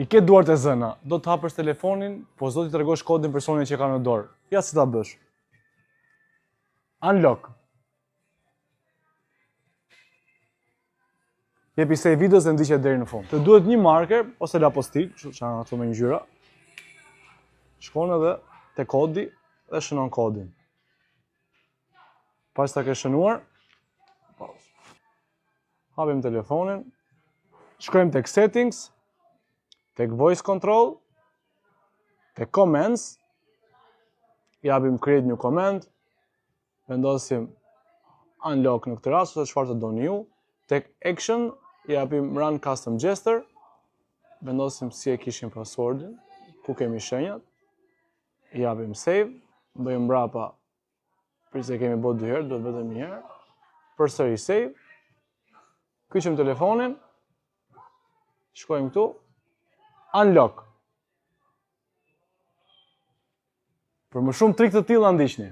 I ke duart e zëna, do të hapësh telefonin, po s'do t'i tregosh kodin personit që ka në dorë. Ja si ta bësh. Unlock. Jepi save videos dhe ndiqet deri në fund. Të duhet një marker ose lapostik, që janë ato me ngjyra. Shkon edhe te kodi dhe shënon kodin. Pas ta ke shënuar, hapim telefonin, shkojmë tek settings, tek voice control, tek commands, japim create new command, vendosim unlock në këtë rast ose çfarë të doni ju, tek action japim run custom gesture, vendosim si e kishim passwordin, ku kemi shenjat, japim save, bëjmë mbrapa, se kemi bërë 2 herë, duhet vetëm 1 herë, përsëri save, kyçim telefonin, shkojmë këtu, unlock. Për më shumë trik të tilla ndiqni.